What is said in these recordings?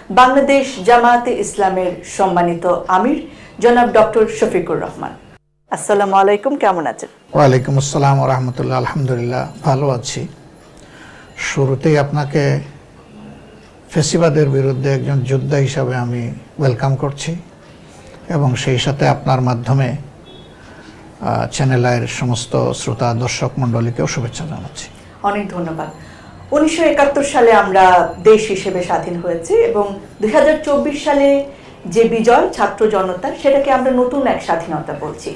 বাংলাদেশ জামায়াতে ইসলামের সম্মানিত আমির জনাব ডক্টর শফিকুর রহমান। আসসালামু আলাইকুম, কেমন আছেন? ওয়ালাইকুম আসসালাম ওয়া রাহমাতুল্লাহ। আলহামদুলিল্লাহ, ভালো আছি। শুরুতেই আপনাকে ফেসিবাদের বিরুদ্ধে একজন যোদ্ধা হিসাবে আমি ওয়েলকাম করছি এবং সেই সাথে আপনার মাধ্যমে চ্যানেল আইয়ের সমস্ত শ্রোতা দর্শক মণ্ডলীকেও শুভেচ্ছা জানাচ্ছি। অনেক ধন্যবাদ। 1971 সালে আমরা দেশ হিসেবে স্বাধীন হয়েছি এবং 2024 সালে যে বিজয় ছাত্র জনতা, সেটাকে আমরা নতুন এক স্বাধীনতা বলছি।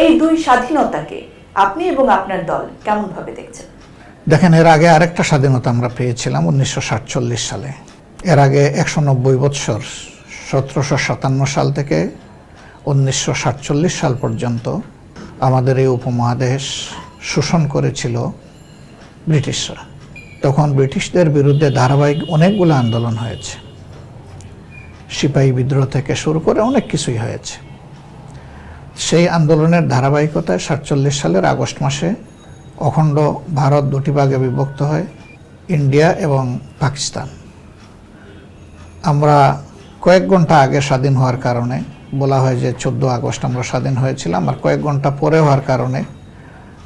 এই দুই স্বাধীনতাকে আপনি এবং আপনার দল কেমন ভাবে দেখছেন? দেখেন, এর আগে আরেকটা স্বাধীনতা আমরা পেয়েছিলাম 1947 সালে। এর আগে 190 বৎসর 1757 সাল থেকে 1947 সাল পর্যন্ত আমাদের এই উপমহাদেশ শোষণ করেছিল ব্রিটিশরা। তখন ব্রিটিশদের বিরুদ্ধে ধারাবাহিক অনেকগুলো আন্দোলন হয়েছে, সিপাহী বিদ্রোহ থেকে শুরু করে অনেক কিছুই হয়েছে। সেই আন্দোলনের ধারাবাহিকতায় 47 সালের আগস্ট মাসে অখণ্ড ভারত দুটি ভাগে বিভক্ত হয়, ইন্ডিয়া এবং পাকিস্তান। আমরা কয়েক ঘন্টা আগে স্বাধীন হওয়ার কারণে বলা হয় যে 14 আগস্ট আমরা স্বাধীন হয়েছিলাম, আর কয়েক ঘন্টা পরে হওয়ার কারণে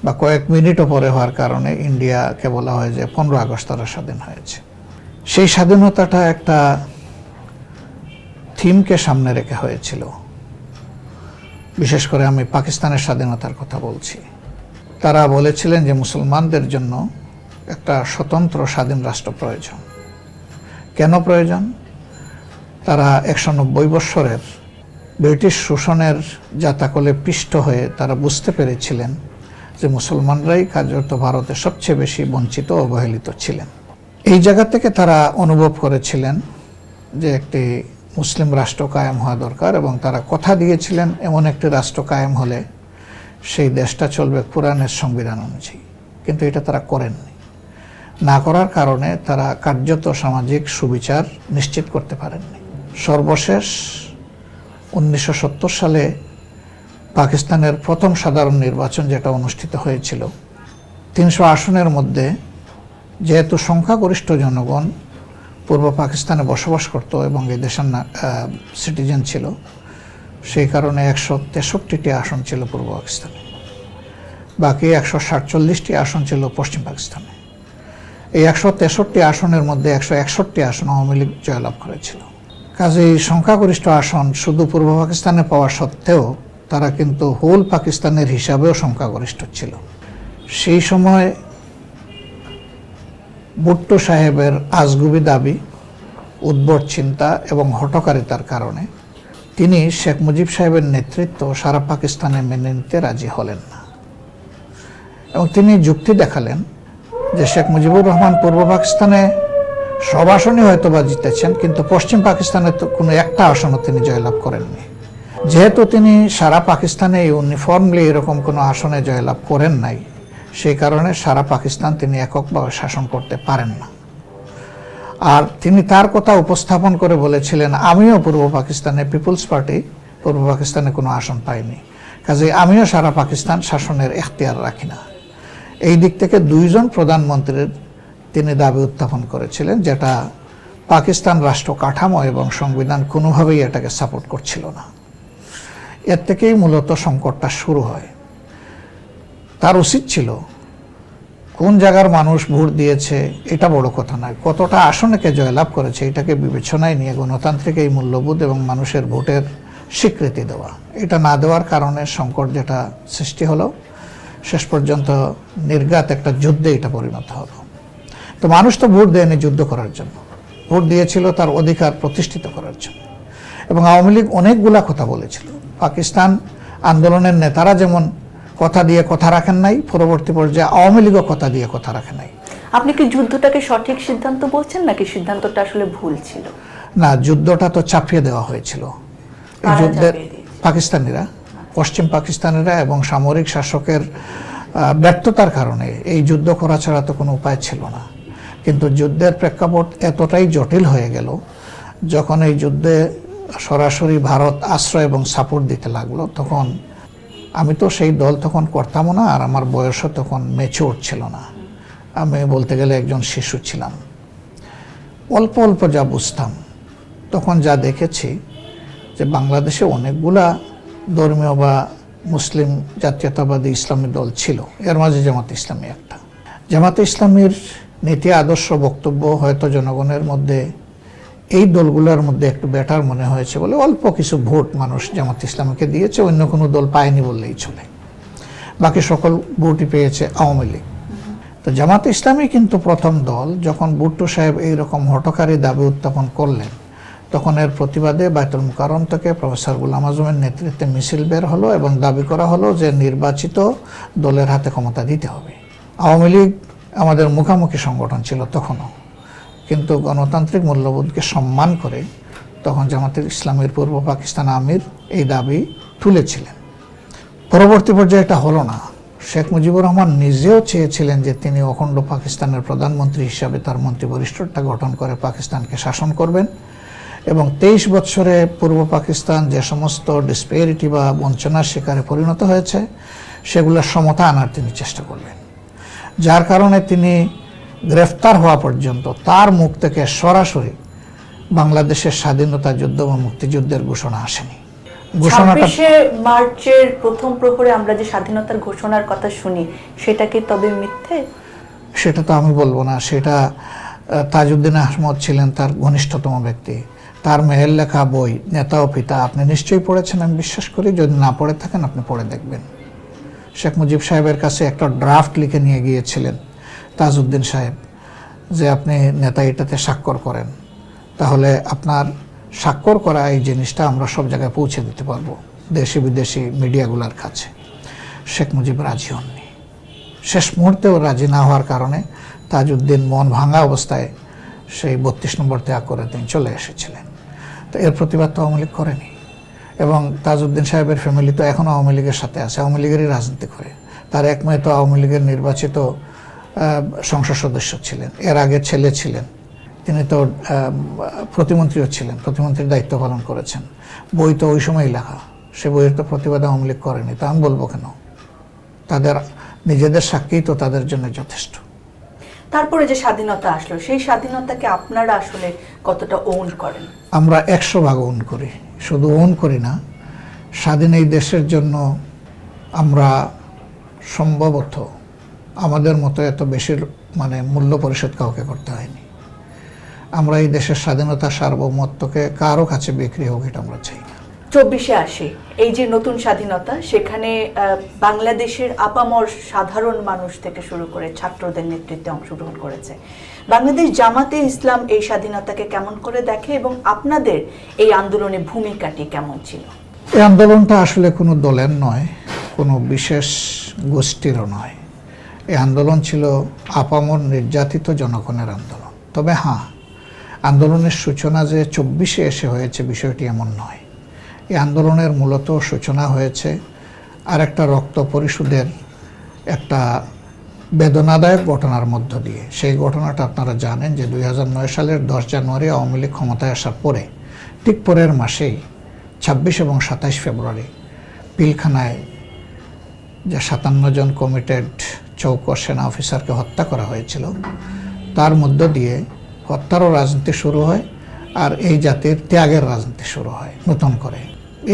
বা কয়েক মিনিটও পরে হওয়ার কারণে ইন্ডিয়াকে বলা হয় যে 15 আগস্ট তারা স্বাধীন হয়েছে। সেই স্বাধীনতাটা একটা থিমকে সামনে রেখে হয়েছিল। বিশেষ করে আমি পাকিস্তানের স্বাধীনতার কথা বলছি। তারা বলেছিলেন যে মুসলমানদের জন্য একটা স্বতন্ত্র স্বাধীন রাষ্ট্র প্রয়োজন। কেন প্রয়োজন? তারা 190 বৎসরের ব্রিটিশ শোষণের জাতাকলে পিষ্ট হয়ে তারা বুঝতে পেরেছিলেন যে মুসলমানরাই কার্যত ভারতের সবচেয়ে বেশি বঞ্চিত ও অবহেলিত ছিলেন। এই জায়গা থেকে তারা অনুভব করেছিলেন যে একটি মুসলিম রাষ্ট্র কায়েম হওয়া দরকার, এবং তারা কথা দিয়েছিলেন এমন একটি রাষ্ট্র কায়েম হলে সেই দেশটা চলবে কোরআনের সংবিধান অনুযায়ী। কিন্তু এটা তারা করেননি। না করার কারণে তারা কার্যত সামাজিক সুবিচার নিশ্চিত করতে পারেননি। সর্বশেষ 1970 সালে পাকিস্তানের প্রথম সাধারণ নির্বাচন যেটা অনুষ্ঠিত হয়েছিল, 300 আসনের মধ্যে যেহেতু সংখ্যাগরিষ্ঠ জনগণ পূর্ব পাকিস্তানে বসবাস করত এবং এই দেশের সিটিজেন ছিল, সেই কারণে 163টি আসন ছিল পূর্ব পাকিস্তানে, বাকি 147টি আসন ছিল পশ্চিম পাকিস্তানে। এই 163 আসনের মধ্যে 161টি আসন আওয়ামী লীগ জয়লাভ করেছিল। কাজেই সংখ্যাগরিষ্ঠ আসন শুধু পূর্ব পাকিস্তানে পাওয়া সত্ত্বেও তারা কিন্তু হোল পাকিস্তানের হিসাবেও সংখ্যাগরিষ্ঠ ছিল। সেই সময় ভুট্টো সাহেবের আজগুবি দাবি, উদ্ভট চিন্তা এবং হঠকারিতার কারণে তিনি শেখ মুজিব সাহেবের নেতৃত্ব সারা পাকিস্তানে মেনে নিতে রাজি হলেন না, এবং তিনি যুক্তি দেখালেন যে শেখ মুজিবুর রহমান পূর্ব পাকিস্তানে সব আসনই হয়তো বা জিতেছেন, কিন্তু পশ্চিম পাকিস্তানে তো কোনো একটা আসনও তিনি জয়লাভ করেননি। যেহেতু তিনি সারা পাকিস্তানে ইউনিফর্মলি এরকম কোনো আসনে জয়লাভ করেন নাই, সেই কারণে সারা পাকিস্তান তিনি এককভাবে শাসন করতে পারেন না। আর তিনি তার কথা উপস্থাপন করে বলেছিলেন, আমিও পূর্ব পাকিস্তানে পিপুলস পার্টি পূর্ব পাকিস্তানে কোনো আসন পাইনি, কাজে আমিও সারা পাকিস্তান শাসনের এখতিয়ার রাখি না। এই দিক থেকে দুইজন প্রধানমন্ত্রীর তিনি দাবি উত্থাপন করেছিলেন, যেটা পাকিস্তান রাষ্ট্র কাঠামো এবং সংবিধান কোনোভাবেই এটাকে সাপোর্ট করছিল না। এর থেকেই মূলত সংকটটা শুরু হয়। তার উচিত ছিল কোন জায়গার মানুষ ভোট দিয়েছে এটা বড় কথা নয়, কতটা আসনকে জয়লাভ করেছে এটাকে বিবেচনায় নিয়ে গণতান্ত্রিক এই মূল্যবোধ এবং মানুষের ভোটের স্বীকৃতি দেওয়া। এটা না দেওয়ার কারণে সংকট যেটা সৃষ্টি হলো, শেষ পর্যন্ত নির্ঘাত একটা যুদ্ধে এটা পরিণত হলো। তো মানুষ তো ভোট দেয়নি যুদ্ধ করার জন্য, ভোট দিয়েছিল তার অধিকার প্রতিষ্ঠিত করার জন্য। এবং আওয়ামী লীগ অনেকগুলা কথা বলেছিল। পাকিস্তান আন্দোলনের নেতারা যেমন কথা দিয়ে কথা রাখেন নাই, পরবর্তী পর্যায়ে আওয়ামী লীগও কথা দিয়ে কথা রাখে নাই। আপনি কি যুদ্ধটাকে সঠিক সিদ্ধান্ত বলছেন, নাকি সিদ্ধান্তটা আসলে ভুল ছিল? না, যুদ্ধটা তো চাপিয়ে দেওয়া হয়েছিল। এই যুদ্ধের পাকিস্তানিরা, পশ্চিম পাকিস্তানিরা এবং সামরিক শাসকের ব্যর্থতার কারণে এই যুদ্ধ করা ছাড়া তো কোনো উপায় ছিল না। কিন্তু যুদ্ধের প্রেক্ষাপট এতটাই জটিল হয়ে গেল, যখন এই যুদ্ধে সরাসরি ভারত আশ্রয় এবং সাপোর্ট দিতে লাগলো, তখন আমি তো সেই দল তখন করতামও না, আর আমার বয়সও তখন ম্যাচিউর ছিল না। আমি বলতে গেলে একজন শিশু ছিলাম। অল্প অল্প যা বুঝতাম তখন যা দেখেছি যে বাংলাদেশে অনেকগুলা ধর্মীয় বা মুসলিম জাতীয়তাবাদী ইসলামী দল ছিল, এর মাঝে জামাত ইসলামী একটা। জামাতে ইসলামীর নীতি আদর্শ বক্তব্য হয়তো জনগণের মধ্যে এই দলগুলোর মধ্যে একটু বেটার মনে হয়েছে বলে অল্প কিছু ভোট মানুষ জামাত ইসলামীকে দিয়েছে, অন্য কোনো দল পায়নি বললেই চলে। বাকি সকল ভোটই পেয়েছে আওয়ামী লীগ। তো জামাত ইসলামী কিন্তু প্রথম দল যখন ভুট্টো সাহেব এইরকম হঠকারী দাবি উত্থাপন করলেন, তখন এর প্রতিবাদে বায়তুল মুকাররম থেকে প্রফেসর গোলাম আজমের নেতৃত্বে মিছিল বের হলো এবং দাবি করা হলো যে নির্বাচিত দলের হাতে ক্ষমতা দিতে হবে। আওয়ামী লীগ আমাদের মুখামুখি সংগঠন ছিল তখনও, কিন্তু গণতান্ত্রিক মূল্যবোধকে সম্মান করে তখন জামাতের ইসলামের পূর্ব পাকিস্তান আমির এই দাবি তুলেছিলেন। পরবর্তী পর্যায়ে এটা হলো না। শেখ মুজিবুর রহমান নিজেও চেয়েছিলেন যে তিনি অখণ্ড পাকিস্তানের প্রধানমন্ত্রী হিসাবে তার মন্ত্রিপরিষদটা গঠন করে পাকিস্তানকে শাসন করবেন এবং 23 বছরে পূর্ব পাকিস্তান যে সমস্ত ডিসপেরিটি বা বঞ্চনার শিকারে পরিণত হয়েছে সেগুলোর সমতা আনার তিনি চেষ্টা করবেন, যার কারণে তিনি গ্রেফতার হওয়া পর্যন্ত তার মুখ থেকে সরাসরি বাংলাদেশের স্বাধীনতা যুদ্ধ বা মুক্তিযুদ্ধের ঘোষণা আসেনি। 26শে মার্চের প্রথম প্রহরে আমরা যে স্বাধীনতার ঘোষণার কথা শুনি, সেটা কি তবে মিথ্যে? সেটা তো আমি বলবো না। সেটা তাজউদ্দিন আহমদ ছিলেন তার ঘনিষ্ঠতম ব্যক্তি, তার মেয়ের লেখা বই নেতা ও পিতা আপনি নিশ্চয়ই পড়েছেন, আমি বিশ্বাস করি। যদি না পড়ে থাকেন আপনি পড়ে দেখবেন। শেখ মুজিব সাহেবের কাছে একটা ড্রাফট লিখে নিয়ে গিয়েছিলেন তাজউদ্দিন সাহেব যে আপনি নেতা এটাতে স্বাক্ষর করেন, তাহলে আপনার স্বাক্ষর করা এই জিনিসটা আমরা সব জায়গায় পৌঁছে দিতে পারবো দেশি বিদেশি মিডিয়াগুলোর কাছে। শেখ মুজিব রাজি হননি। শেষ মুহূর্তেও রাজি না হওয়ার কারণে তাজউদ্দিন মন ভাঙা অবস্থায় সেই 32 নম্বর ত্যাগ করে তিনি চলে এসেছিলেন। তো এর প্রতিবাদ তো আওয়ামী লীগ করেনি এবং তাজউদ্দিন সাহেবের ফ্যামিলি তো এখনও আওয়ামী লীগের সাথে আছে, আওয়ামী লীগেরই রাজনীতি করে। তার এক মেয়ে তো আওয়ামী লীগের নির্বাচিত সংসদ সদস্য ছিলেন, এর আগে ছেলে ছিলেন, তিনি তো প্রতিমন্ত্রীও ছিলেন, প্রতিমন্ত্রীর দায়িত্ব পালন করেছেন। বই তো ওই সময়ই লেখা, সে বইয়ের তো প্রতিবাদ আওয়ামী লীগ করেনি। তা আমি বলবো কেন? তাদের নিজেদের সাক্ষী তো তাদের জন্য যথেষ্ট। তারপরে যে স্বাধীনতা আসলো, সেই স্বাধীনতাকে আপনারা আসলে কতটা ওন করেন? আমরা 100 ভাগ ওন করি। শুধু ওন করি না, স্বাধীন এই দেশের জন্য আমরা সম্ভবত আমাদের মতো এত বেশি মূল্য পরিশোধ কাউকে করতে হয়নি। আমরা এই দেশের স্বাধীনতা সার্বভৌমত্বকে কারো কাছে বিক্রি হোক এটা আমরা চাই না। 24শে আসে এই যে নতুন স্বাধীনতা, সেখানে বাংলাদেশের আপামর সাধারণ মানুষ থেকে শুরু করে ছাত্রদের নেতৃত্বে অংশগ্রহণ করেছে। বাংলাদেশ জামাতে ইসলাম এই স্বাধীনতাকে কেমন করে দেখে এবং আপনাদের এই আন্দোলনে ভূমিকাটি কেমন ছিল? এই আন্দোলনটা আসলে কোনো দলের নয়, কোনো বিশেষ গোষ্ঠীরও নয়। এই আন্দোলন ছিল আপামর নির্যাতিত জনগণের আন্দোলন। তবে হ্যাঁ, আন্দোলনের সূচনা যে 24শে এসে হয়েছে বিষয়টি এমন নয়। এই আন্দোলনের মূলত সূচনা হয়েছে আর একটা রক্ত পরিশোধের একটা বেদনাদায়ক ঘটনার মধ্য দিয়ে। সেই ঘটনাটা আপনারা জানেন যে 2009 সালের 10 জানুয়ারি আওয়ামী লীগ ক্ষমতায় আসার পরে ঠিক পরের মাসেই 26 এবং 27 ফেব্রুয়ারি পিলখানায় যে 57 জন কমিটেড চৌকস সেনা অফিসারকে হত্যা করা হয়েছিল, তার মধ্য দিয়ে হত্যারও রাজনীতি শুরু হয় আর এই জাতির ত্যাগের রাজনীতি শুরু হয় নতুন করে।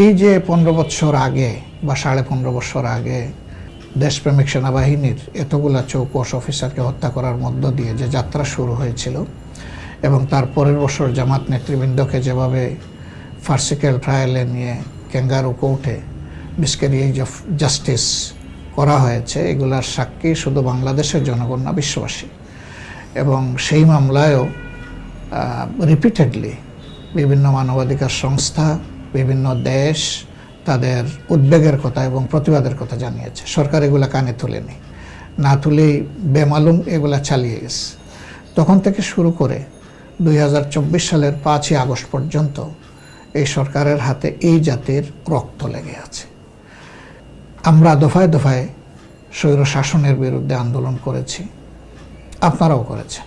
এই যে 15 বছর আগে বা 15.5 বছর আগে দেশপ্রেমিক সেনাবাহিনীর এতগুলা চৌকস অফিসারকে হত্যা করার মধ্য দিয়ে যে যাত্রা শুরু হয়েছিল এবং তার পরের বছর জামাত নেতৃবৃন্দকে যেভাবে ফার্সিক্যাল ট্রায়ালে নিয়ে ক্যাঙ্গারু কোর্টে মিসক্যারিয়েজ অফ জাস্টিস করা হয়েছে, এগুলার সাক্ষী শুধু বাংলাদেশের জনগণ না, বিশ্ববাসী। এবং সেই মামলায়ও রিপিটেডলি বিভিন্ন মানবাধিকার সংস্থা, বিভিন্ন দেশ তাদের উদ্বেগের কথা এবং প্রতিবাদের কথা জানিয়েছে। সরকার এগুলা কানে তুলেনি, না তুলেই বেমালুম এগুলা চালিয়ে গেছে। তখন থেকে শুরু করে 2024 সালের 5ই আগস্ট পর্যন্ত এই সরকারের হাতে এই জাতির রক্ত লেগে আছে। আমরা দফায় দফায় স্বৈর শাসনের বিরুদ্ধে আন্দোলন করেছি, আপনারাও করেছেন।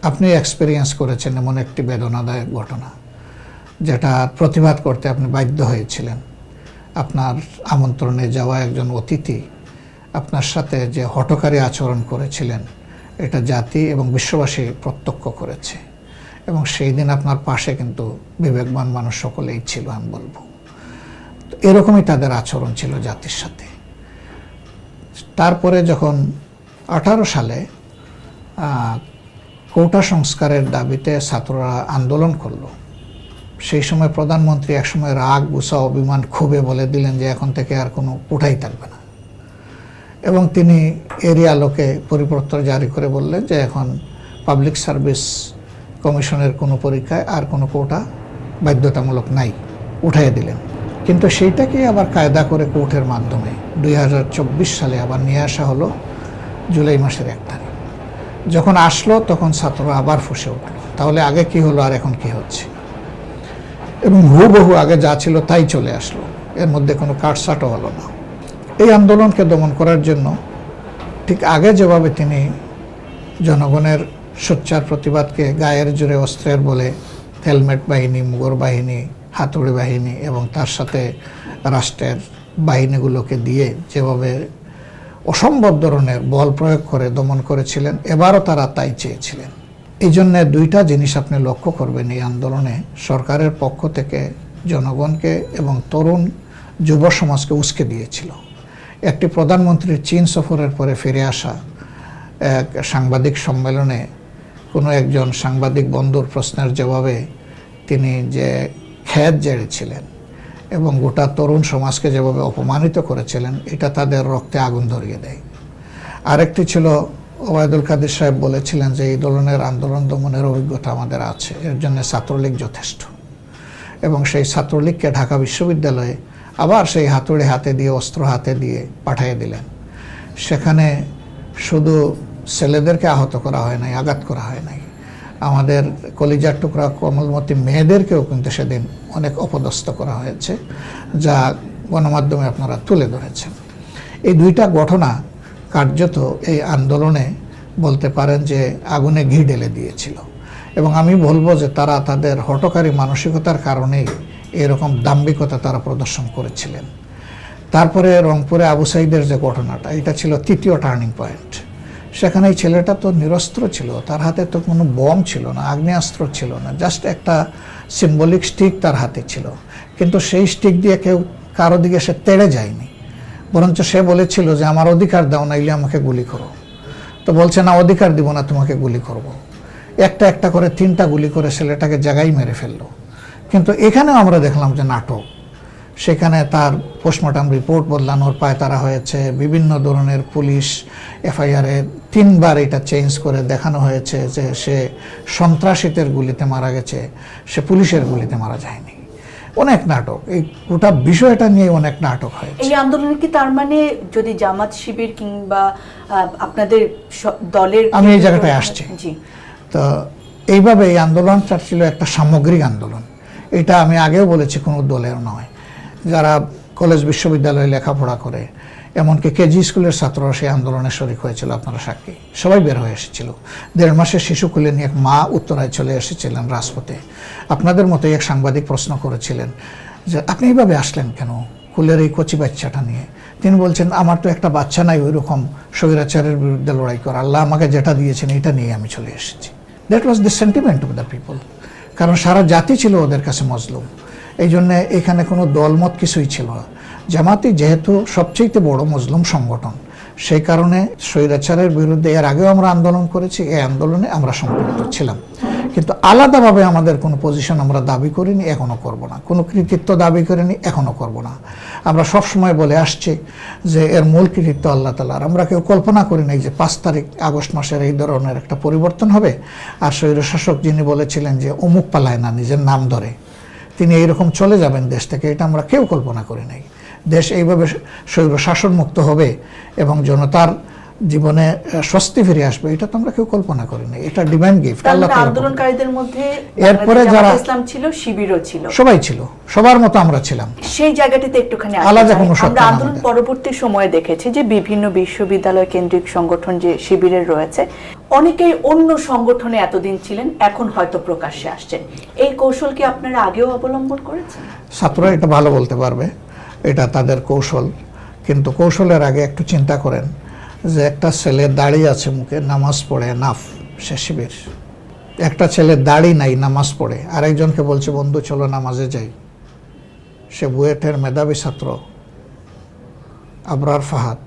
আপনি এক্সপেরিয়েন্স করেছেন এমন একটি বেদনাদায়ক ঘটনা যেটা প্রতিবাদ করতে আপনি বাধ্য হয়েছিলেন। আপনার আমন্ত্রণে যাওয়া একজন অতিথি আপনার সাথে যে হঠকারী আচরণ করেছিলেন, এটা জাতি এবং বিশ্ববাসী প্রত্যক্ষ করেছে। এবং সেই দিন আপনার পাশে কিন্তু বিবেকবান মানুষ সকলেই ছিল আমি বলবো। তো এরকমই তাদের আচরণ ছিল জাতির সাথে। তারপরে যখন 18 সালে কোটা সংস্কারের দাবিতে ছাত্ররা আন্দোলন করলো, সেই সময় প্রধানমন্ত্রী একসময় রাগ, গুসা, অভিমান, ক্ষোভে বলে দিলেন যে এখন থেকে আর কোনো কোটাই থাকবে না, এবং তিনি এরই আলোকে পরিপত্র জারি করে বললেন যে এখন পাবলিক সার্ভিস কমিশনের কোনো পরীক্ষায় আর কোনো কোটা বাধ্যতামূলক নাই, উঠাইয়ে দিলেন। কিন্তু সেইটাকে আবার কায়দা করে কোর্টের মাধ্যমে 2024 সালে আবার নিয়ে আসা হলো জুলাই মাসের 1 তারিখ। যখন আসলো তখন ছাত্ররা আবার ফুঁসে উঠলো, তাহলে আগে কি হলো আর এখন কি হচ্ছে, এবং হুবহু আগে যা ছিল তাই চলে আসলো, এর মধ্যে কোনো কাটছাঁটও হলো না। এই আন্দোলনকে দমন করার জন্য ঠিক আগে যেভাবে তিনি জনগণের সোচ্চার প্রতিবাদকে গায়ের জোরে অস্ত্রের বলে হেলমেট বাহিনী, মুগর বাহিনী, হাতুড়ি বাহিনী এবং তার সাথে রাষ্ট্রের বাহিনীগুলোকে দিয়ে যেভাবে অসম্ভব ধরনের বল প্রয়োগ করে দমন করেছিলেন, এবারও তারা তাই চেয়েছিলেন। এই জন্যে 2টা জিনিস আপনি লক্ষ্য করবেন এই আন্দোলনে। সরকারের পক্ষ থেকে জনগণকে এবং তরুণ যুব সমাজকে উস্কে দিয়েছিল। একটি প্রধানমন্ত্রীর চীন সফরের পরে ফিরে আসা এক সাংবাদিক সম্মেলনে কোনো একজন সাংবাদিক বন্ধুর প্রশ্নের জবাবে তিনি যে খেদ জেড়েছিলেন এবং গোটা তরুণ সমাজকে যেভাবে অপমানিত করেছিলেন, এটা তাদের রক্তে আগুন ধরিয়ে দেয়। আরেকটি ছিল ওবায়দুল কাদের সাহেব বলেছিলেন যে এই ধরনের আন্দোলন দমনের অভিজ্ঞতা আমাদের আছে, এর জন্য ছাত্রলীগ যথেষ্ট, এবং সেই ছাত্রলীগকে ঢাকা বিশ্ববিদ্যালয়ে আবার সেই হাতুড়ি হাতে দিয়ে, অস্ত্র হাতে দিয়ে পাঠিয়ে দিলেন। সেখানে শুধু ছেলেদেরকে আহত করা হয় নাই, আঘাত করা হয় নাই, আমাদের কলিজার টুকরা কোমলমতি মেয়েদেরকেও কিন্তু সেদিন অনেক অপদস্থ করা হয়েছে, যা গণমাধ্যমে আপনারা তুলে ধরেছেন। এই 2টা ঘটনা কার্যত এই আন্দোলনে বলতে পারেন যে আগুনে ঘি ঢেলে দিয়েছিল, এবং আমি বলবো যে তারা তাদের হঠকারী মানসিকতার কারণেই এরকম দাম্ভিকতা তারা প্রদর্শন করেছিলেন। তারপরে রংপুরে আবু সাইদের যে ঘটনাটা, এটা ছিল 3য় টার্নিং পয়েন্ট। সেখানে এই ছেলেটা তো নিরস্ত্র ছিল, তার হাতে তো কোনো বম ছিল না, আগ্নেয়াস্ত্র ছিল না, জাস্ট একটা সিম্বলিক স্টিক তার হাতে ছিল, কিন্তু সেই স্টিক দিয়ে কেউ কারো দিকে সে তেড়ে যায়নি, বরঞ্চ সে বলেছিল যে আমার অধিকার দাও, নাইলে আমাকে গুলি করো। তো বলছে না, অধিকার দিব না, তোমাকে গুলি করব। একটা একটা করে 3টা গুলি করে ছেলেটাকে জায়গায় মেরে ফেললো। কিন্তু এখানেও আমরা দেখলাম যে নাটক, সেখানে তার পোস্টমর্টম রিপোর্ট বদলানোর পায়তারা হয়েছে, বিভিন্ন ধরনের পুলিশ এফআইআরে 3বার এটা চেঞ্জ করে দেখানো হয়েছে যে সে সন্ত্রাসীদের গুলিতে মারা গেছে, সে পুলিশের গুলিতে মারা যায়নি। অনেক নাটক, এই গোটা বিষয়টা নিয়ে অনেক নাটক হয়েছে। এই আন্দোলন কি তার মানে যদি জামাত শিবির কিংবা আপনাদের দলের, আমি এই জায়গাটায় আসছি, জি, তো এইভাবে এই আন্দোলনটা ছিল একটা সামগ্রিক আন্দোলন। এটা আমি আগেও বলেছি, কোনো দলের নয়। যারা কলেজ বিশ্ববিদ্যালয়ে লেখাপড়া করে, এমনকি কেজি স্কুলের ছাত্ররা সেই আন্দোলনে শরিক হয়েছিল, আপনারা সাক্ষী, সবাই বের হয়ে এসেছিল। 1.5 মাসের শিশু কোলে নিয়ে এক মা উত্তরায় চলে এসেছিলেন রাজপথে। আপনাদের মতোই এক সাংবাদিক প্রশ্ন করেছিলেন যে আপনি এইভাবে আসলেন কেন কুলের এই কচি বাচ্চাটা নিয়ে? তিনি বলছেন আমার তো একটা বাচ্চা নাই ওই রকম স্বৈরাচারের বিরুদ্ধে লড়াই করা, আল্লাহ আমাকে যেটা দিয়েছেন এটা নিয়ে আমি চলে এসেছি। That was the sentiment of the people. কারণ সারা জাতি ছিল ওদের কাছে মজলুম। এই জন্যে এখানে কোনো দলমত কিছুই ছিল না। জামাতি যেহেতু সবচেয়ে বড় মজলুম সংগঠন, সেই কারণে স্বৈরাচারের বিরুদ্ধে এর আগেও আমরা আন্দোলন করেছি, এই আন্দোলনে আমরা সম্পৃক্ত ছিলাম, কিন্তু আলাদাভাবে আমাদের কোনো পজিশন আমরা দাবি করিনি, এখনও করব না, কোনো কৃতিত্ব দাবি করিনি, এখনও করব না। আমরা সবসময় বলে আসছি যে এর মূল কৃতিত্ব আল্লাহ তাআলার। আমরা কেউ কল্পনা করি নাই যে 5 তারিখ আগস্ট মাসের এই ধরনের একটা পরিবর্তন হবে। আর স্বৈরশাসক যিনি বলেছিলেন যে অমুক পালায় না, নিজের নাম ধরে তিনি এইরকম চলে যাবেন দেশ থেকে, এটা আমরা কেউ কল্পনা করি নাই। দেশ এইভাবে স্বৈরশাসন মুক্ত হবে এবং জনতার জীবনে স্বস্তি ফিরে আসবে, এটা তো আমরা কেউ কল্পনা করি নাই। এটা ডিভাইন গিফট আল্লাহ তাআলা। আন্দোলনকারীদের মধ্যে এরপরে যারা ইসলাম ছিল, শিবিরও ছিল, সবাই ছিল, সবার মতো আমরা ছিলাম। সেই জায়গাটিতে একটুখানি আলাদা কোনো আমরা আন্দোলন পরবর্তী সময়ে দেখেছি যে বিভিন্ন বিশ্ববিদ্যালয় কেন্দ্রিক সংগঠন যে শিবিরের রয়েছে, অনেকেই অন্য সংগঠনে এতদিন ছিলেন, এখন হয়তো প্রকাশ্যে আসছেন। এই কৌশল কি আপনারা আগেও অবলম্বন করেছেন? ছাত্ররা এটা ভালো বলতে পারবে, এটা তাদের কৌশল। কিন্তু কৌশলের আগে একটু চিন্তা করেন যে একটা ছেলে দাঁড়িয়ে আছে মুখে, নামাজ পড়ে, নাফ, সে শিবির। একটা ছেলে দাড়ি নাই, নামাজ পড়ে, আরেকজনকে বলছে বন্ধু চলো নামাজে যাই। সে বুয়েটের মেধাবী ছাত্র আবরার ফাহাদ,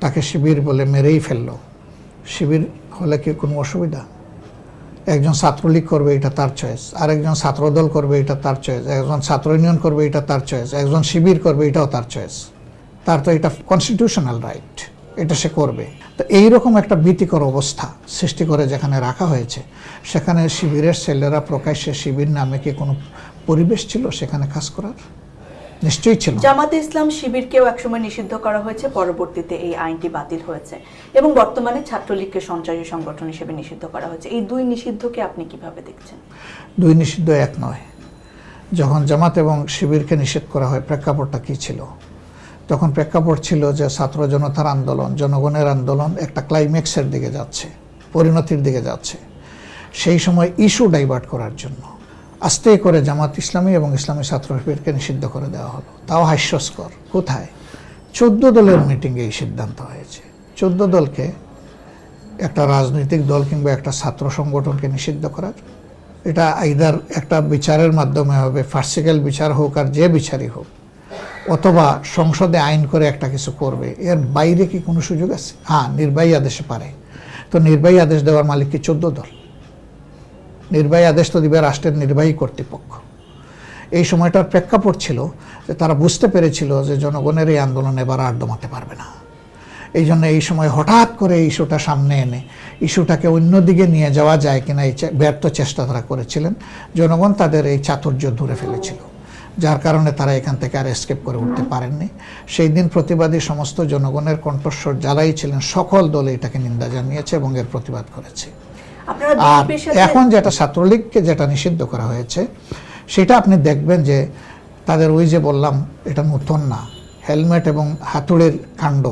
তাকে শিবির বলে মেরেই ফেললো। শিবির হলে কি কোনো অসুবিধা? একজন ছাত্রলীগ করবে, এটা তার চয়েস, আরেকজন ছাত্রদল করবে, এটা তার চয়েস, একজন ছাত্র ইউনিয়ন করবে, এটা তার চয়েস, একজন শিবির করবে, এটাও তার চয়েস। তার তো এটা কনস্টিটিউশনাল রাইট, এটা সে করবে। তো এইরকম একটা ভীতিকর অবস্থা সৃষ্টি করে যেখানে রাখা হয়েছে, সেখানে শিবিরের ছেলেরা প্রকাশ্যে শিবির নামে কি কোনো পরিবেশ ছিল সেখানে কাজ করার? নিশ্চয়ই ছিল। জামাতে ইসলাম শিবিরকেও একসময় নিষিদ্ধ করা হয়েছে, পরবর্তীতে এই আইনটি বাতিল হয়েছে এবং বর্তমানে ছাত্রলীগকে সন্ত্রাসী সংগঠন হিসেবে নিষিদ্ধ করা হয়েছে। এই দুই নিষিদ্ধকে আপনি কিভাবে দেখছেন? দুই নিষিদ্ধ এক নয়। যখন জামাত এবং শিবিরকে নিষেধ করা হয়, প্রেক্ষাপটটা কী ছিল? তখন প্রেক্ষাপট ছিল যে ছাত্র জনতার আন্দোলন, জনগণের আন্দোলন একটা ক্লাইম্যাক্সের দিকে যাচ্ছে, পরিণতির দিকে যাচ্ছে। সেই সময় ইস্যু ডাইভার্ট করার জন্য আস্তে করে জামাত ইসলামী এবং ইসলামী ছাত্র শিবিরকে নিষিদ্ধ করে দেওয়া হলো। তাও হাস্যস্কর। কোথায়? 14 দলের মিটিংয়ে এই সিদ্ধান্ত হয়েছে। 14 দলকে, একটা রাজনৈতিক দল কিংবা একটা ছাত্র সংগঠনকে নিষিদ্ধ করার, এটা আইদার একটা বিচারের মাধ্যমে হবে, ফার্সিক্যাল বিচার হোক আর যে বিচারই হোক, অথবা সংসদে আইন করে একটা কিছু করবে। এর বাইরে কি কোনো সুযোগ আছে? হ্যাঁ, নির্বাহী আদেশে পারে। তো নির্বাহী আদেশ দেওয়ার মালিক কি 14 দল? নির্বাহী আদেশ তো দিবে রাষ্ট্রের নির্বাহী কর্তৃপক্ষ। এই সময়টার প্রেক্ষাপট ছিল যে তারা বুঝতে পেরেছিল যে জনগণের এই আন্দোলন এবার আর দমাতে পারবে না। এই জন্য এই সময় হঠাৎ করে এই ইস্যুটা সামনে এনে ইস্যুটাকে অন্যদিকে নিয়ে যাওয়া যায় কিনা এই ব্যর্থ চেষ্টা তারা করেছিলেন। জনগণ তাদের এই চাতুর্য ধরে ফেলেছিল, যার কারণে তারা এখান থেকে আর এসকেপ করে উঠতে পারেননি। সেই দিন প্রতিবাদী সমস্ত জনগণের কণ্ঠস্বর যারাই ছিলেন, সকল দল এটাকে নিন্দা জানিয়েছে এবং এর প্রতিবাদ করেছে। আর এখন যেটা ছাত্রলীগকে যেটা নিষিদ্ধ করা হয়েছে, সেটা আপনি দেখবেন যে তাদের ওই যে বললাম, এটা নতুন না। হেলমেট এবং হাতুড়ির কাণ্ড,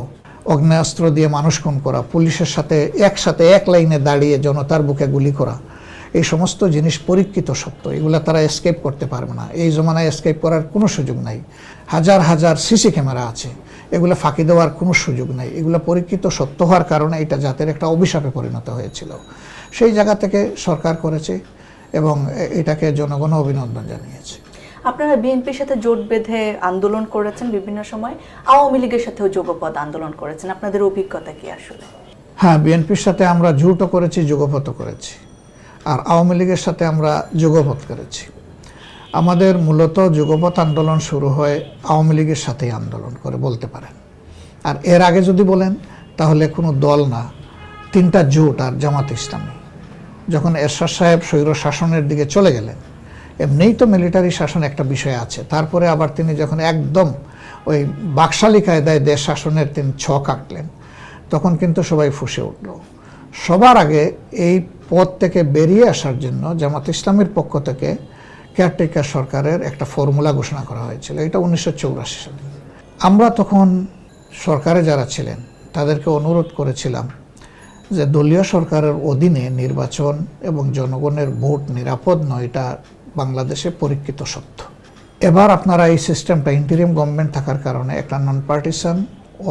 অগ্নেয়াস্ত্র দিয়ে মানুষ খুন করা, পুলিশের সাথে একসাথে এক লাইনে দাঁড়িয়ে জনতার বুকে গুলি করা, এই সমস্ত জিনিস পরীক্ষিত সত্য। এগুলো তারা এসকেপ করতে পারবে না। এই জমানায় এসকেপ করার কোনো সুযোগ নাই। হাজার হাজার সিসি ক্যামেরা আছে, এগুলো ফাঁকি দেওয়ার কোনো সুযোগ নাই। এগুলো পরীক্ষিত সত্য হওয়ার কারণে এটা জাতের একটা অভিশাপে পরিণত হয়েছিল। সেই জায়গা থেকে সরকার করেছে এবং এটাকে জনগণ অভিনন্দন জানিয়েছে। আপনারা বিএনপির সাথে জোট বেঁধে আন্দোলন করেছেন বিভিন্ন সময়, আওয়ামী লীগের সাথেও যুগপৎ আন্দোলন করেছেন। আপনাদের অভিজ্ঞতা কি আসলে? হ্যাঁ, বিএনপির সাথে আমরা জোটও করেছি, যুগপৎও করেছি, আর আওয়ামী লীগের সাথে আমরা যুগপৎ করেছি। আমাদের মূলত যুগপৎ আন্দোলন শুরু হয় আওয়ামী লীগের সাথেই আন্দোলন করে বলতে পারেন। আর এর আগে যদি বলেন তাহলে কোনো দল না, 3টা জোট আর জামাত ইসলামী। যখন এরশাদ সাহেব স্বৈর শাসনের দিকে চলে গেলেন, এমনিই তো মিলিটারি শাসন একটা বিষয় আছে, তারপরে আবার তিনি যখন একদম ওই বাকশালী কায়দায় দেশ শাসনের তিনি ছক আঁকলেন, তখন কিন্তু সবাই ফুঁসে উঠল। সবার আগে এই পদ থেকে বেরিয়ে আসার জন্য জামাত ইসলামীর পক্ষ থেকে কেয়ারটেকার সরকারের একটা ফর্মুলা ঘোষণা করা হয়েছিল। এটা 1984 সালে। আমরা তখন সরকারে যারা ছিলেন তাদেরকে অনুরোধ করেছিলাম যে দলীয় সরকারের অধীনে নির্বাচন এবং জনগণের ভোট নিরাপদ নয়, এটা বাংলাদেশে পরীক্ষিত সত্য। এবার আপনারা এই সিস্টেমটা, ইন্টারিম গভর্নমেন্ট থাকার কারণে, একটা নন পার্টিসান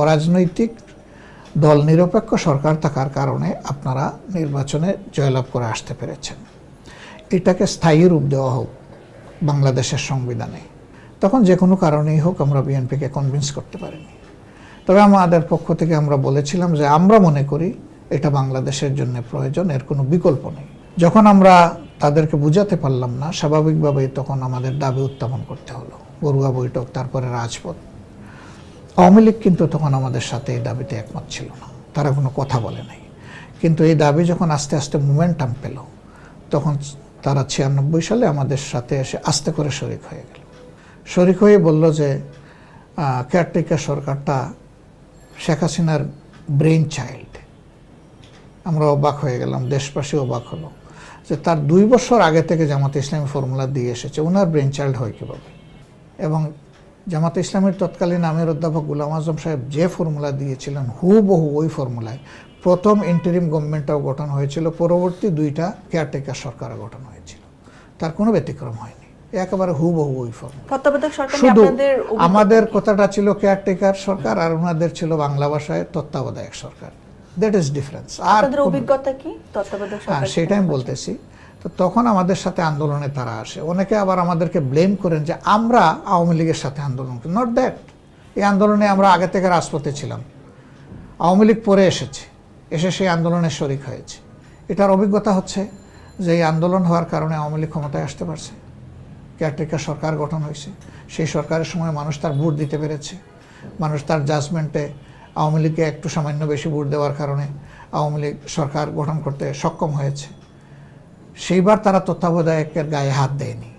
অরাজনৈতিক দল নিরপেক্ষ সরকার থাকার কারণে আপনারা নির্বাচনে জয়লাভ করে আসতে পেরেছেন। এটাকে স্থায়ী রূপ দেওয়া হোক বাংলাদেশের সংবিধানে। তখন যে কোনো কারণেই হোক আমরা বিএনপিকে কনভিন্স করতে পারিনি। তবে আমাদের পক্ষ থেকে আমরা বলেছিলাম যে আমরা মনে করি এটা বাংলাদেশের জন্য প্রয়োজন, এর কোনো বিকল্প নেই। যখন আমরা তাদেরকে বুঝাতে পারলাম না, স্বাভাবিকভাবেই তখন আমাদের দাবি উত্থাপন করতে হলো। বড়ুয়া বৈঠক, তারপরে রাজপথ। আওয়ামী লীগ কিন্তু তখন আমাদের সাথে এই দাবিতে একমত ছিল না, তারা কোনো কথা বলে নাই। কিন্তু এই দাবি যখন আস্তে আস্তে মোমেন্টাম পেল, তখন তারা 96 সালে আমাদের সাথে এসে আস্তে করে শরিক হয়ে গেল। শরিক হয়ে বলল যে কেয়ারটেকার সরকারটা শেখ হাসিনার ব্রেইন চাইল্ড। আমরা অবাক হয়ে গেলাম, দেশবাসী অবাক হলো যে তার 2 বছর আগে থেকে জামাতে ইসলামী ফর্মুলা দিয়ে এসেছে, ওনার ব্রেইন চাইল্ড হয় কীভাবে? এবং জামাতে ইসলামের তৎকালীন আমির অধ্যাপক গোলাম আজম সাহেব যে ফর্মুলা দিয়েছিলেন, হুবহু ওই ফর্মুলায় প্রথম ইন্টারিম গভর্নমেন্টটাও গঠন হয়েছিল, পরবর্তী 2টা কেয়ারটেকার সরকারও গঠন হয়েছিল। তার কোনো ব্যতিক্রম হয়নি, একেবারে হুবহু ওই ফর্মুলা। শুধু আমাদের কথাটা ছিল কেয়ারটেকার সরকার, আর ওনাদের ছিল বাংলা ভাষায় তত্ত্বাবধায়ক সরকার। That is difference. আপনাদের অভিজ্ঞতা কি তত্ত্বাবধায়ক হ্যাঁ, সরকার? সেটাই আমি বলতেছি। তো তখন আমাদের সাথে আন্দোলনে তারা আসে, অনেকে আবার আমাদেরকে ব্লেম করেন যে আমরা আওয়ামী লীগের সাথে আন্দোলন করি। নট দ্যাট, এই আন্দোলনে আমরা আগে থেকে রাজপথে ছিলাম, আওয়ামী লীগ পরে এসেছে, এসে সেই আন্দোলনে শরিক হয়েছে। এটার অভিজ্ঞতা হচ্ছে যে এই আন্দোলন হওয়ার কারণে আওয়ামী লীগ ক্ষমতায় আসতে পারছে, কেয়ারটেকার সরকার গঠন হয়েছে, সেই সরকারের সময় মানুষ তার ভোট দিতে পেরেছে, মানুষ তার জাজমেন্টে আওয়ামী লীগকে একটু সামান্য বেশি ভোট দেওয়ার কারণে আওয়ামী লীগ সরকার গঠন করতে সক্ষম হয়েছে। সেইবার তারা তত্ত্বাবধায়কের গায়ে হাত দেয়নি,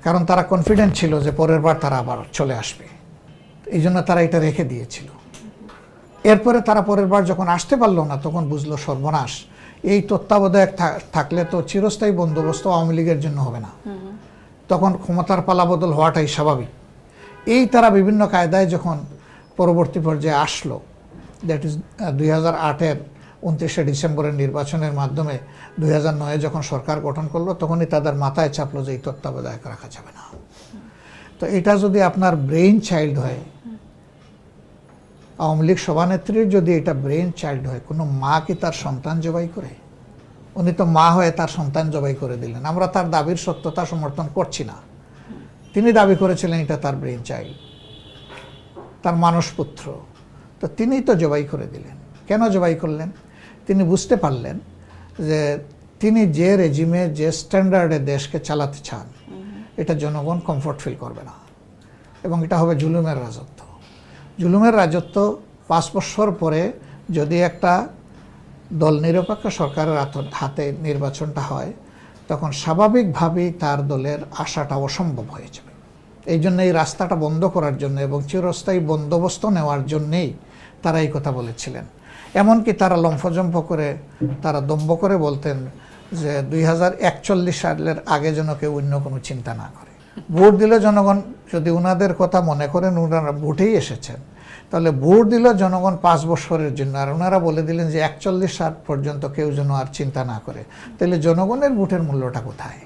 কারণ তারা কনফিডেন্ট ছিল যে পরের বার তারা আবার চলে আসবে, এই জন্য তারা এটা রেখে দিয়েছিল। এরপরে তারা পরের বার যখন আসতে পারলো না, তখন বুঝলো সর্বনাশ, এই তত্ত্বাবধায়ক থাকলে তো চিরস্থায়ী বন্দোবস্ত আওয়ামী লীগের জন্য হবে না, তখন ক্ষমতার পালাবদল হওয়াটাই স্বাভাবিক। এই তারা বিভিন্ন কায়দায় যখন পরবর্তী পর্যায়ে আসলো, দ্যাট ইজ 2008-এর 29শে ডিসেম্বরের নির্বাচনের মাধ্যমে 2009-এ যখন সরকার গঠন করলো, তখনই তাদের মাথায় চাপলো যে এই তত্ত্বাবধায়ক রাখা যাবে না। তো এটা যদি আপনার ব্রেইন চাইল্ড হয়, আওয়ামী লীগ সভানেত্রীর যদি এটা ব্রেইন চাইল্ড হয়, কোনো মা কি তার সন্তান জবাই করে? উনি তো মা হয়ে তার সন্তান জবাই করে দিলেন। আমরা তার দাবির সত্যতা সমর্থন করছি না, তিনি দাবি করেছিলেন এটা তার ব্রেইন চাইল্ড, তার মানসপুত্র, তো তিনিই তো জবাই করে দিলেন। কেন জবাই করলেন? তিনি বুঝতে পারলেন যে তিনি যে রেজিমে, যে স্ট্যান্ডার্ডে দেশকে চালাতে চান, এটা জনগণ কমফোর্ট ফিল করবে না, এবং এটা হবে জুলুমের রাজত্ব। জুলুমের রাজত্ব 5 বছর পরে যদি একটা দল নিরপেক্ষ সরকারের হাতে নির্বাচনটা হয়, তখন স্বাভাবিকভাবেই তার দলের আশাটা অসম্ভব হয়ে যাবে। এই জন্য এই রাস্তাটা বন্ধ করার জন্য এবং চিরস্থায়ী বন্দোবস্ত নেওয়ার জন্যেই তারা এই কথা বলেছিলেন। এমনকি তারা লম্ফজম্প করে, তারা দম্ভ করে বলতেন যে 2041 সালের আগে যেন কেউ অন্য কোনো চিন্তা না করে। ভোট দিলে জনগণ, যদি ওনাদের কথা মনে করেন ওনারা ভোটেই এসেছেন, তাহলে ভোট দিল জনগণ 5 বছরের জন্য, আর ওনারা বলে দিলেন যে 41 সাল পর্যন্ত কেউ যেন আর চিন্তা না করে, তাহলে জনগণের ভোটের মূল্যটা কোথায়?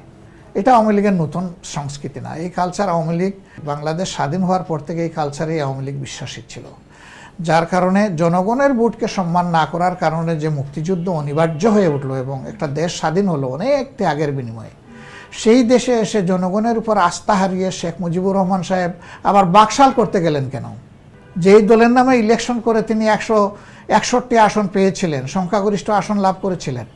এটা আওয়ামী লীগের নতুন সংস্কৃতি না, এই কালচার আওয়ামী লীগ, বাংলাদেশ স্বাধীন হওয়ার পর থেকে এই কালচারেই আওয়ামী লীগ বিশ্বাসী ছিল। যার কারণে জনগণের ভোটকে সম্মান না করার কারণে যে মুক্তিযুদ্ধ অনিবার্য হয়ে উঠলো এবং একটা দেশ স্বাধীন হলো অনেক ত্যাগের বিনিময়ে, সেই দেশে এসে জনগণের উপর আস্থা হারিয়ে শেখ মুজিবুর রহমান সাহেব আবার বাকশাল করতে গেলেন কেন? যেই দলের নামে ইলেকশন করে তিনি 161 আসন পেয়েছিলেন, সংখ্যাগরিষ্ঠ আসন লাভ করেছিলেন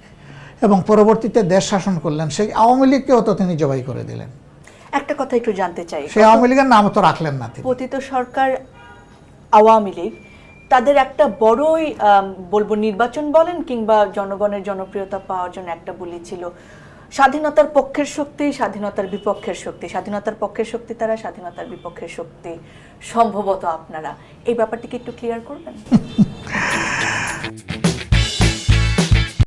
এবং পরবর্তীতে দেশ শাসন করলেন, সেই আওয়ামী লীগকেও তো তিনি জবাই করে দিলেন। একটা কথা একটু জানতে চাই, সেই আওয়ামী লীগের নাম তো রাখলেন না তিনি। পতিত সরকার আওয়ামী লীগ, তাদের একটা বড়ই বলবো নির্বাচন বলেন কিংবা জনগণের জনপ্রিয়তা পাওয়ার জন্য একটা বলি ছিল, স্বাধীনতার পক্ষের শক্তি, স্বাধীনতার বিপক্ষের শক্তি। স্বাধীনতার পক্ষের শক্তি তারা, স্বাধীনতার বিপক্ষের শক্তি সম্ভবত আপনারা। এই ব্যাপারটিকে একটু ক্লিয়ার করবেন?